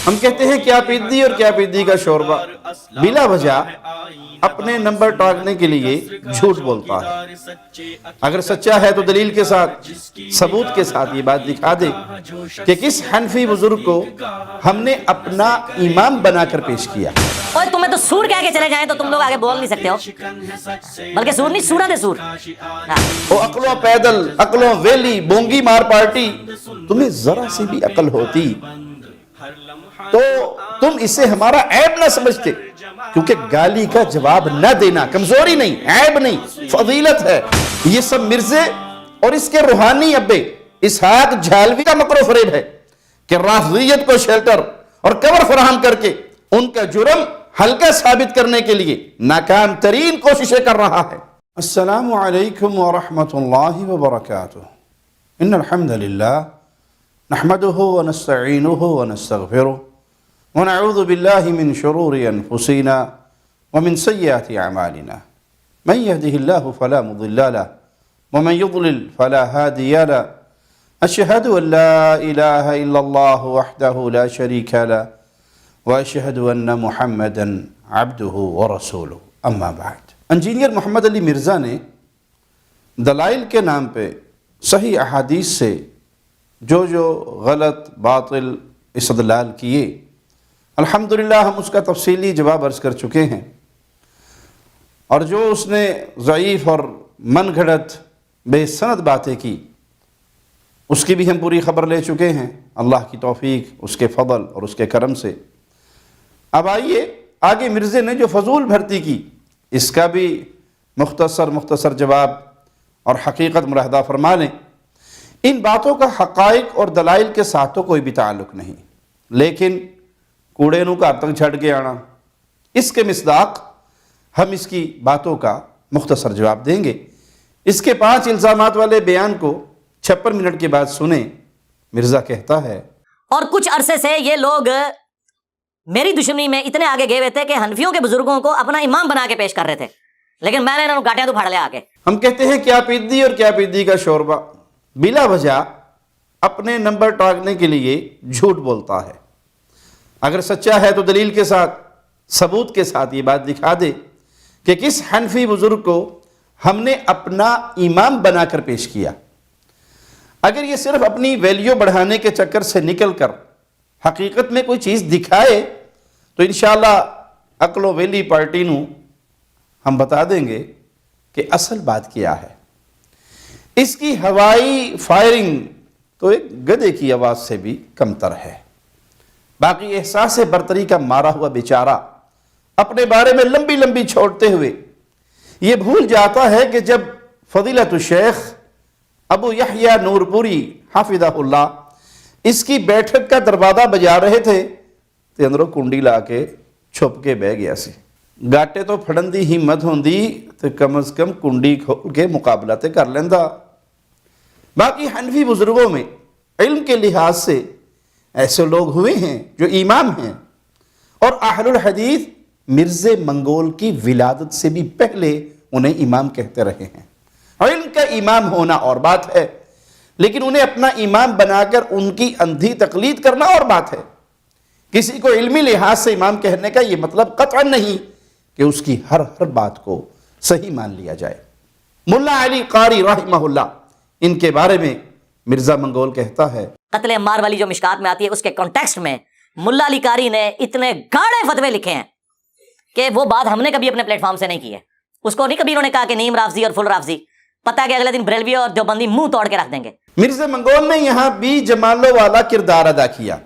ہم کہتے ہیں کیا پیدی اور کیا پیدی کا شوربہ بلا وجہ اپنے نمبر ٹاگنے کے لیے جھوٹ بولتا ہے۔ اگر سچا ہے تو دلیل کے ساتھ، ثبوت کے ساتھ یہ بات دکھا دے کہ کس حنفی بزرگ کو ہم نے اپنا امام بنا کر پیش کیا۔ اور تمہیں تو سور کہہ کے چلے جائیں تو تم لوگ آگے بول نہیں سکتے ہو، بلکہ سور نہیں، سورہ دے سور۔ وہ عقلوں پیدل، عقلوں ویلی، بونگی مار پارٹی، تمہیں ذرا سی بھی عقل ہوتی تو تم اسے ہمارا عیب نہ سمجھتے، کیونکہ گالی کا جواب نہ دینا کمزوری نہیں، عیب نہیں، فضیلت ہے۔ یہ سب مرزے اور اس کے روحانی ابے اسحاق جھالوی کا مکر و فریب ہے کہ رافضیت کو شیلٹر اور کور فراہم کر کے ان کا جرم ہلکا ثابت کرنے کے لیے ناکام ترین کوششیں کر رہا ہے۔ السلام علیکم ورحمۃ اللہ وبرکاتہ۔ ان الحمد للہ نحمده ونستعینه ونستغفره ونعوذ باللہ من شرور انفسنا ومن سیئات اعمالنا من يهده الله فلا مضل له ومن يضلل فلا هادي له اشهد ان لا اله الا الله وحده لا شريك له واشهد ان محمدا عبده ورسوله اما بعد۔ انجینئر محمد علی مرزا نے دلائل کے نام پہ صحیح احادیث سے جو غلط باطل استدلال کیے، الحمدللہ ہم اس کا تفصیلی جواب عرض کر چکے ہیں، اور جو اس نے ضعیف اور من گھڑت بے سند باتیں کی اس کی بھی ہم پوری خبر لے چکے ہیں، اللہ کی توفیق، اس کے فضل اور اس کے کرم سے۔ اب آئیے آگے مرزے نے جو فضول بھرتی کی اس کا بھی مختصر جواب اور حقیقت ملاحظہ فرما لیں۔ ان باتوں کا حقائق اور دلائل کے ساتھ تو کوئی بھی تعلق نہیں، لیکن کوڑے نو کا اب تک جھڑ کے آنا، اس کے مصداق ہم اس کی باتوں کا مختصر جواب دیں گے۔ اس کے 5 الزامات والے بیان کو 56 منٹ کے بعد سنیں۔ مرزا کہتا ہے، اور کچھ عرصے سے یہ لوگ میری دشمنی میں اتنے آگے گئے ہوئے تھے کہ حنفیوں کے بزرگوں کو اپنا امام بنا کے پیش کر رہے تھے، لیکن میں نے انہوں گاٹیاں تو پھاڑ لیا آگے۔ ہم کہتے ہیں کیا پیدی اور کیا پیدی کا شوربہ بلا وجہ اپنے نمبر ٹاگنے کے لیے جھوٹ بولتا ہے۔ اگر سچا ہے تو دلیل کے ساتھ، ثبوت کے ساتھ یہ بات دکھا دے کہ کس حنفی بزرگ کو ہم نے اپنا امام بنا کر پیش کیا۔ اگر یہ صرف اپنی ویلیو بڑھانے کے چکر سے نکل کر حقیقت میں کوئی چیز دکھائے تو انشاءاللہ عقل و ویلی پارٹی نو ہم بتا دیں گے کہ اصل بات کیا ہے۔ اس کی ہوائی فائرنگ تو ایک گدھے کی آواز سے بھی کمتر ہے۔ باقی احساس برتری کا مارا ہوا بیچارہ اپنے بارے میں لمبی لمبی چھوڑتے ہوئے یہ بھول جاتا ہے کہ جب فضیلت الشیخ ابو یحییٰ نورپوری حافظہ اللہ اس کی بیٹھک کا دروازہ بجا رہے تھے تے اندروں کنڈی لا کے چھپ کے بہ گیا سی۔ گاٹے تو پھڑن دی ہمت ہوندی تے کم از کم کنڈی کھول کے مقابلہ تے کر لیندا۔ باقی حنفی بزرگوں میں علم کے لحاظ سے ایسے لوگ ہوئے ہیں جو امام ہیں، اور اہل الحدیث مرزے منگول کی ولادت سے بھی پہلے انہیں امام کہتے رہے ہیں۔ علم کا امام ہونا اور بات ہے، لیکن انہیں اپنا امام بنا کر ان کی اندھی تقلید کرنا اور بات ہے۔ کسی کو علمی لحاظ سے امام کہنے کا یہ مطلب قطعا نہیں کہ اس کی ہر بات کو صحیح مان لیا جائے۔ ملا علی قاری رحمہ اللہ، ان کے بارے میں مرزا منگول کہتا ہے، قتل عمار والی جو مشکات میں آتی ہے اس کے کانٹیکسٹ میں ملا علی قاری نے اتنے گاڑے فتوے لکھے ہیں کہ وہ بات ہم نے کبھی اپنے پلیٹ فارم سے نہیں کی ہے۔ اس کو نہیں کبھی انہوں نے کہا کہ نیم رافضی اور فل رافضی، پتہ ہے کہ اگلے دن بریلوی اور دیوبندی منہ توڑ کے رکھ دیں گے۔ مرزا منگول نے یہاں بھی جمالو والا کردار ادا کیا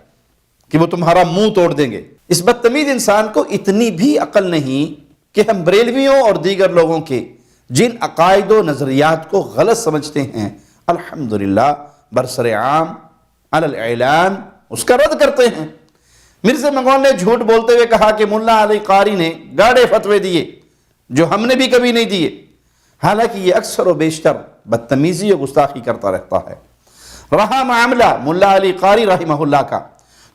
کہ وہ تمہارا منہ توڑ دیں گے۔ اس بدتمیز انسان کو اتنی بھی عقل نہیں کہ ہم بریلویوں اور دیگر لوگوں کے جن عقائد و نظریات کو غلط سمجھتے ہیں الحمدللہ برسر عام علی الاعلان اس کا رد کرتے ہیں۔ مرزا منگول نے جھوٹ بولتے ہوئے کہا کہ ملا علی قاری نے گاڑے فتوے دیے جو ہم نے بھی کبھی نہیں دیے، حالانکہ یہ اکثر و بیشتر بدتمیزی و گستاخی کرتا رہتا ہے۔ رہا معاملہ ملا علی قاری رحمہ اللہ کا،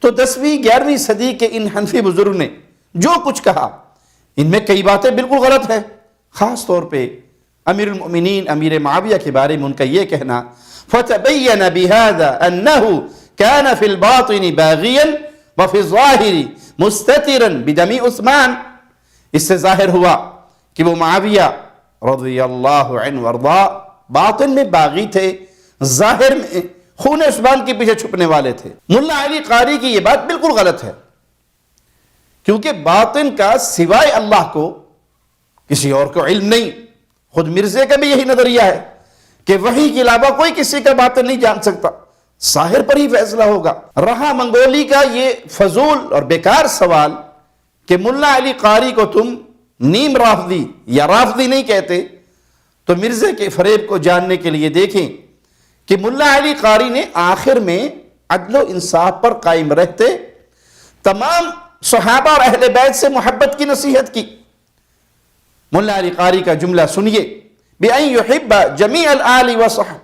تو 10ویں 11ویں صدی کے ان حنفی بزرگ نے جو کچھ کہا ان میں کئی باتیں بالکل غلط ہیں۔ خاص طور پہ امیر المؤمنین امیر معاویہ کے بارے میں ان کا یہ کہنا، فَتَبَيَّنَ بِهَذَا أَنَّهُ كَانَ فِي الْبَاطِنِ بَاغِيًا وفی الظاہر مستترا بدم عثمان، اس سے ظاہر ہوا کہ وہ معاویہ رضی اللہ عنہ وارضا باطن میں باغی تھے، ظاہر میں خون عثمان کے پیچھے چھپنے والے تھے۔ ملا علی قاری کی یہ بات بالکل غلط ہے، کیونکہ باطن کا سوائے اللہ کو کسی اور کو علم نہیں۔ خود مرزے کا بھی یہی نظریہ ہے کہ وحی کے علاوہ کوئی کسی کا باطن نہیں جان سکتا، ظاہر پر ہی فیصلہ ہوگا۔ رہا منگولی کا یہ فضول اور بیکار سوال کہ ملا علی قاری کو تم نیم رافضی یا رافضی نہیں کہتے، تو مرزے کے فریب کو جاننے کے لیے دیکھیں کہ ملا علی قاری نے آخر میں عدل و انصاف پر قائم رہتے تمام صحابہ اور اہل بیت سے محبت کی نصیحت کی۔ ملا علی قاری کا جملہ سنیے، بِأَن يُحِبَّ جَمِيعَ الْآلِ وَصَحْبِ،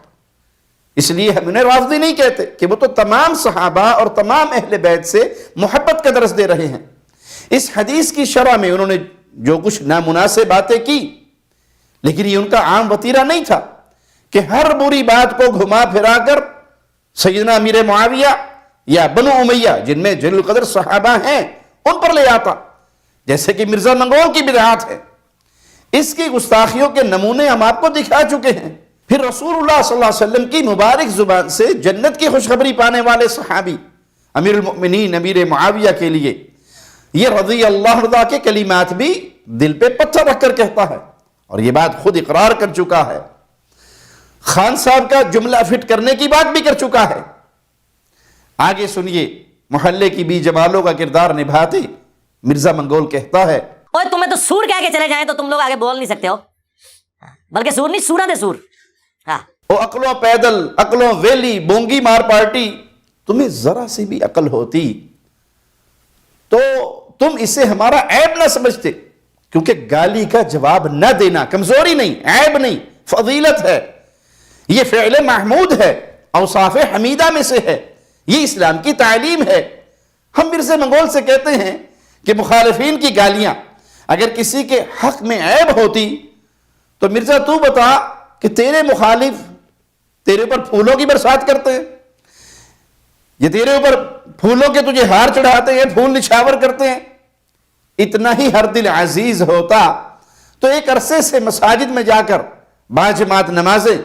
اس لیے ہم انہیں رافضی نہیں کہتے کہ وہ تو تمام صحابہ اور تمام اہل بیت سے محبت کا درس دے رہے ہیں۔ اس حدیث کی شرح میں انہوں نے جو کچھ نامناسب باتیں کی، لیکن یہ ان کا عام وتیرہ نہیں تھا کہ ہر بری بات کو گھما پھرا کر سیدنا امیر معاویہ یا بنو امیہ جن میں جلیل القدر صحابہ ہیں ان پر لے آتا، جیسے کہ مرزا منگول کی بدعات ہے۔ اس کی گستاخیوں کے نمونے ہم آپ کو دکھا چکے ہیں۔ پھر رسول اللہ صلی اللہ علیہ وسلم کی مبارک زبان سے جنت کی خوشخبری پانے والے صحابی امیر المؤمنین امیر معاویہ کے لیے یہ رضی اللہ عنہ کے کلمات بھی دل پہ پتھر رکھ کر کہتا ہے، اور یہ بات خود اقرار کر چکا ہے۔ خان صاحب کا جملہ فٹ کرنے کی بات بھی کر چکا ہے۔ آگے سنیے، محلے کی بی جمالوں کا کردار نبھاتے مرزا منگول کہتا ہے، اوے تمہیں تو سور کہہ کے چلے جائیں تو تم لوگ آگے بول نہیں سکتے ہو، بلکہ سور نہیں سورا دے سور۔ ہاں، او عقلوں پیدل، عقلوں ویلی بونگی مار پارٹی، تمہیں ذرا سی بھی عقل ہوتی تو تم اسے ہمارا عیب نہ سمجھتے، کیونکہ گالی کا جواب نہ دینا کمزوری نہیں، عیب نہیں، فضیلت ہے، یہ فعل محمود ہے، اوصاف حمیدہ میں سے ہے، یہ اسلام کی تعلیم ہے۔ ہم مرزا منگول سے کہتے ہیں کہ مخالفین کی گالیاں اگر کسی کے حق میں عیب ہوتی تو مرزا تو بتا کہ تیرے مخالف تیرے اوپر پھولوں کی برسات کرتے ہیں، یہ تیرے اوپر پھولوں کے تجھے ہار چڑھاتے ہیں، پھول نچھاور کرتے ہیں۔ اتنا ہی ہر دل عزیز ہوتا تو ایک عرصے سے مساجد میں جا کر باجماعت نمازیں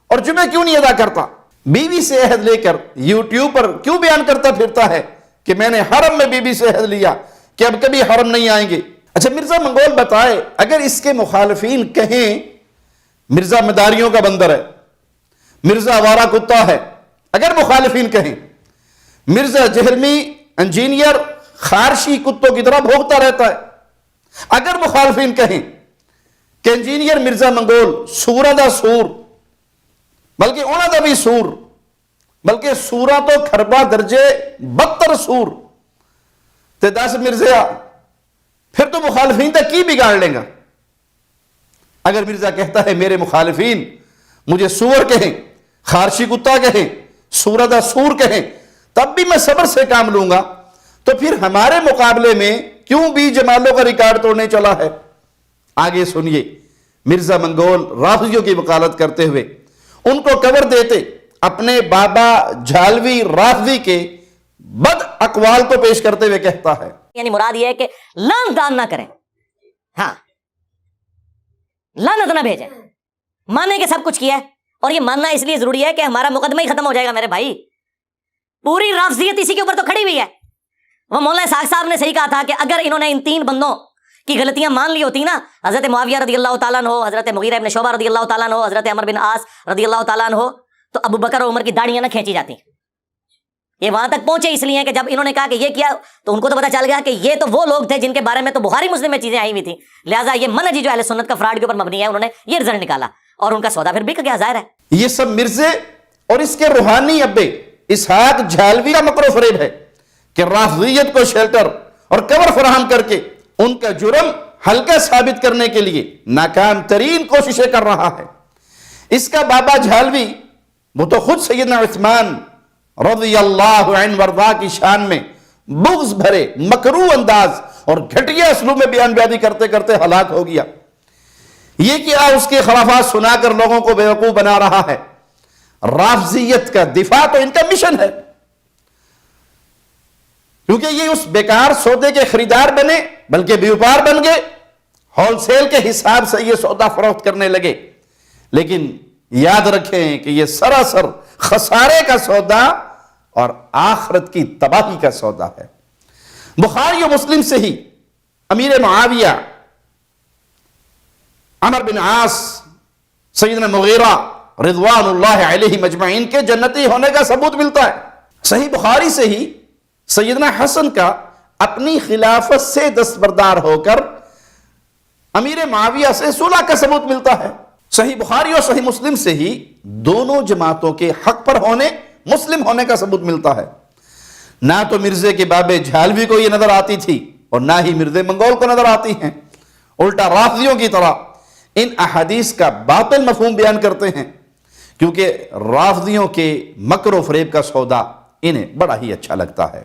اور جمعہ کیوں نہیں ادا کرتا؟ بیوی سے عہد لے کر یوٹیوب پر کیوں بیان کرتا پھرتا ہے کہ میں نے حرم میں بیوی سے عہد لیا کہ اب کبھی حرم نہیں آئیں گے؟ اچھا مرزا منگول بتائے، اگر اس کے مخالفین کہیں مرزا مداریوں کا بندر ہے، مرزا آوارہ کتا ہے، اگر مخالفین کہیں مرزا جہلمی انجینئر خارشی کتوں کی طرح بھوکتا رہتا ہے، اگر مخالفین کہیں کہ انجینئر مرزا منگول سورا دا سور، بلکہ اونا دا بھی سور، بلکہ سورا تو کھربا درجے بدتر سور، تے دس مرزا پھر تو مخالفین تک کی بگاڑ لیں گا۔ اگر مرزا کہتا ہے میرے مخالفین مجھے سور کہیں، خارشی کتا کہیں، سورا دا سور کہیں، تب بھی میں صبر سے کام لوں گا، تو پھر ہمارے مقابلے میں کیوں بی جمالوں کا ریکارڈ توڑنے چلا ہے؟ آگے سنیے، مرزا منگول رافضیوں کی وکالت کرتے ہوئے ان کو کور دیتے اپنے بابا جھالوی رافضی کے بد اقوال کو پیش کرتے ہوئے کہتا ہے، یعنی مراد یہ ہے کہ لعنت دان نہ کریں، ہاں لعنت نہ بھیجیں، مانیں کہ سب کچھ کیا ہے، اور یہ ماننا اس لیے ضروری ہے کہ ہمارا مقدمہ ہی ختم ہو جائے گا میرے بھائی۔ پوری رافضیت اسی کے اوپر تو کھڑی ہوئی ہے۔ وہ مولانا اسحاق صاحب نے صحیح کہا تھا کہ اگر انہوں نے ان تین بندوں کی غلطیاں مان لی ہوتی نا، حضرت معاویہ رضی اللہ تعالیٰ عنہ، حضرت مغیرہ ابن شعبہ رضی اللہ تعالیٰ عنہ، حضرت عمر بن عاص رضی اللہ تعالیٰ عنہ، تو ابو بکر اور عمر کی داڑیاں نہ کھینچی جاتی۔ یہ وہاں تک پہنچے اس لیے کہ جب انہوں نے کہا کہ یہ کیا تو ان کو تو پتا چل گیا کہ یہ تو وہ لوگ تھے جن کے بارے میں تو بخاری مسلم میں چیزیں آئی ہوئی تھیں، لہٰذا یہ منہج جو اہل سنت کا فراڈ کے اوپر مبنی ہے، انہوں نے یہ رزلٹ نکالا اور ان کا سودا پھر بک گیا، ظاہر ہے۔ یہ سب مرزے اور اس کے روحانی ابے اسحاق جھالوی کا مکر و فریب ہے کہ رافضیت کو شیلٹر اور کور فراہم کر کے ان کا جرم ہلکا ثابت کرنے کے لیے ناکام ترین کوششیں کر رہا ہے۔ اس کا بابا جھالوی وہ تو خود سیدنا عثمان رضی اللہ عنہ وارضا کی شان میں بغض بھرے مکروہ انداز اور گھٹیا اسلوب میں بیان بیانی کرتے کرتے ہلاک ہو گیا۔ یہ کیا اس کے خرافات سنا کر لوگوں کو بیوقوف بنا رہا ہے؟ رافضیت کا دفاع تو ان کا مشن ہے۔ کیونکہ یہ اس بیکار سودے کے خریدار بنے بلکہ بیوپار بن گئے، ہول سیل کے حساب سے یہ سودا فروخت کرنے لگے، لیکن یاد رکھیں کہ یہ سراسر خسارے کا سودا اور آخرت کی تباہی کا سودا ہے۔ بخاری و مسلم سے ہی امیر معاویہ عمر بن عاص سیدنا مغیرہ رضوان اللہ علیہ مجمعین کے جنتی ہونے کا ثبوت ملتا ہے۔ صحیح بخاری سے ہی سیدنا حسن کا اپنی خلافت سے دستبردار ہو کر امیر معاویہ سے صلح کا ثبوت ملتا ہے۔ صحیح بخاری اور صحیح مسلم سے ہی دونوں جماعتوں کے حق پر ہونے، مسلم ہونے کا ثبوت ملتا ہے۔ نہ تو مرزے کے بابے جھالوی کو یہ نظر آتی تھی اور نہ ہی مرزے منگول کو نظر آتی ہیں، الٹا رافضیوں کی طرح ان احادیث کا باطل مفہوم بیان کرتے ہیں، کیونکہ رافضیوں کے مکر و فریب کا سودا انہیں بڑا ہی اچھا لگتا ہے۔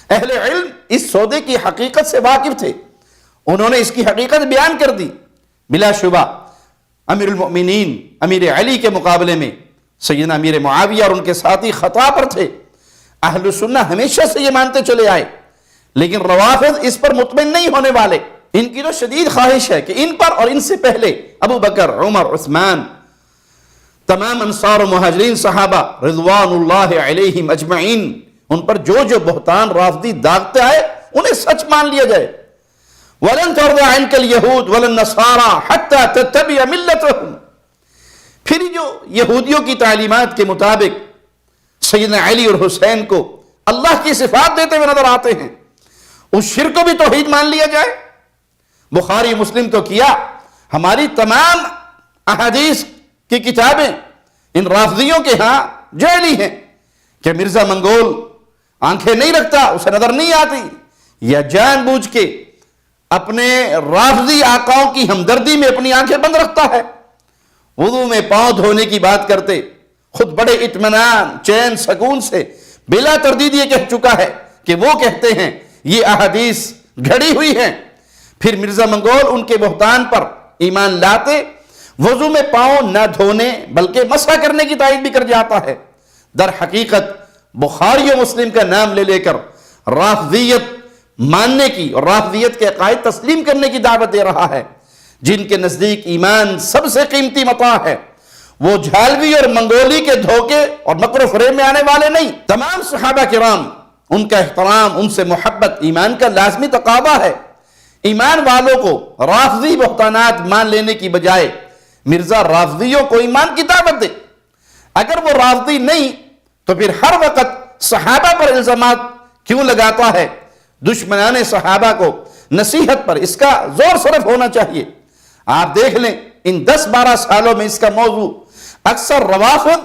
اہل علم اس سودے کی حقیقت سے واقف تھے، انہوں نے اس کی حقیقت بیان کر دی۔ بلا شبہ امیر المؤمنین امیر علی کے مقابلے میں سیدنا امیر معاویہ اور ان کے ساتھی خطا پر تھے۔ اہل سنہ ہمیشہ سے یہ مانتے چلے آئے، لیکن روافض اس پر مطمئن نہیں ہونے والے۔ ان کی تو شدید خواہش ہے کہ ان پر اور ان سے پہلے ابو بکر، عمر، عثمان، تمام انصار و مہاجرین صحابہ رضوان اللہ علیہم اجمعین، ان پر جو جو بہتان رافضی داغتے آئے انہیں سچ مان لیا جائے۔ وَلَن تَرْضَ عَنْكَ الْيَهُودُ وَلَا النَّصَارَى حَتَّى تَتَّبِعَ مِلَّتَهُمْ۔ پھر جو یہودیوں کی تعلیمات کے مطابق سیدنا علی اور حسین کو اللہ کی صفات دیتے ہوئے نظر آتے ہیں، اس شرک کو بھی توحید مان لیا جائے۔ بخاری مسلم تو کیا، ہماری تمام احادیث کی کتابیں ان رافضیوں کے ہاں جعلی ہیں کہ مرزا منگول آنکھیں نہیں رکھتا، اسے نظر نہیں آتی، یا جان بوجھ کے اپنے رافضی آقاؤں کی ہمدردی میں اپنی آنکھیں بند رکھتا ہے۔ وضو میں پاؤں دھونے کی بات کرتے خود بڑے اطمینان، چین، سکون سے بلا تردید یہ کہہ چکا ہے کہ وہ کہتے ہیں یہ احادیث گھڑی ہوئی ہیں۔ پھر مرزا منگول ان کے بہتان پر ایمان لاتے، وضو میں پاؤں نہ دھونے بلکہ مسح کرنے کی تائید بھی کر جاتا ہے۔ در حقیقت بخاری و مسلم کا نام لے لے کر رافضیت ماننے کی اور رافضیت کے عقائد تسلیم کرنے کی دعوت دے رہا ہے۔ جن کے نزدیک ایمان سب سے قیمتی متاع ہے، وہ جھالوی اور منگولی کے دھوکے اور مکر و فریب میں آنے والے نہیں۔ تمام صحابہ کرام، ان کا احترام، ان سے محبت ایمان کا لازمی تقاضا ہے۔ ایمان والوں کو رافضی بہتانات مان لینے کی بجائے مرزا رافضیوں کو ایمان کی دعوت دے۔ اگر وہ رافضی نہیں تو پھر ہر وقت صحابہ پر الزامات کیوں لگاتا ہے؟ دشمنان صحابہ کو نصیحت پر اس کا زور صرف ہونا چاہیے۔ آپ دیکھ لیں ان 10-12 سالوں میں اس کا موضوع اکثر روافض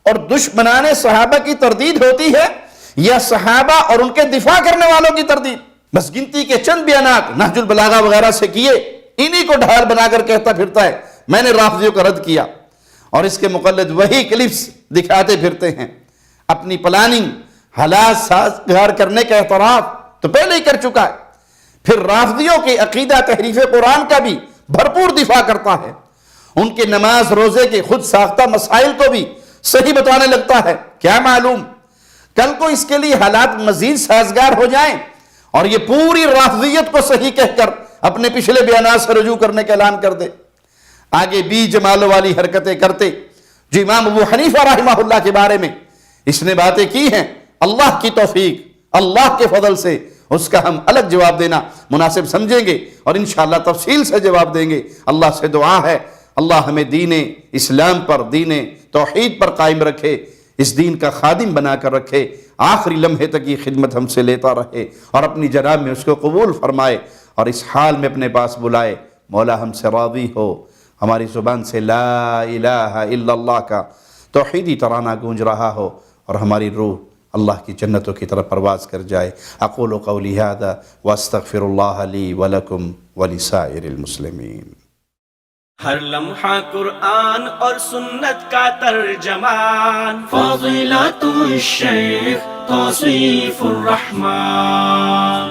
اور دشمنان صحابہ کی تردید ہوتی ہے یا صحابہ اور ان کے دفاع کرنے والوں کی تردید۔ بس گنتی کے چند بیانات نہج البلاغہ وغیرہ سے کیے، انہی کو ڈھال بنا کر کہتا پھرتا ہے میں نے رافضیوں کو رد کیا، اور اس کے مقلد وہی کلپس دکھاتے پھرتے ہیں۔ اپنی پلاننگ حالات سازگار کرنے کا اعتراف تو پہلے ہی کر چکا ہے، پھر رافضیوں کے عقیدہ تحریف قرآن کا بھی بھرپور دفاع کرتا ہے، ان کے نماز روزے کے خود ساختہ مسائل کو بھی صحیح بتانے لگتا ہے۔ کیا معلوم کل کو اس کے لیے حالات مزید سازگار ہو جائیں اور یہ پوری رافضیت کو صحیح کہہ کر اپنے پچھلے بیانات سے رجوع کرنے کا اعلان کر دے۔ آگے بی جمالوں والی حرکتیں کرتے جو امام ابو حنیفہ رحمہ اللہ کے بارے میں اس نے باتیں کی ہیں، اللہ کی توفیق، اللہ کے فضل سے اس کا ہم الگ جواب دینا مناسب سمجھیں گے اور انشاءاللہ تفصیل سے جواب دیں گے۔ اللہ سے دعا ہے اللہ ہمیں دین اسلام پر، دین توحید پر قائم رکھے، اس دین کا خادم بنا کر رکھے، آخری لمحے تک یہ خدمت ہم سے لیتا رہے اور اپنی جناب میں اس کو قبول فرمائے اور اس حال میں اپنے پاس بلائے مولا ہم سے راضی ہو، ہماری زبان سے لا الہ الا اللہ کا توحیدی ترانہ گونج رہا ہو اور ہماری روح اللہ کی جنتوں کی طرف پرواز کر جائے۔ اقول قولی ھذا واستغفر اللہ لی ولکم ولسائر المسلمین۔ ہر لمحہ قرآن اور سنت کا ترجمان، فضیلت الشیخ توصیف الرحمان۔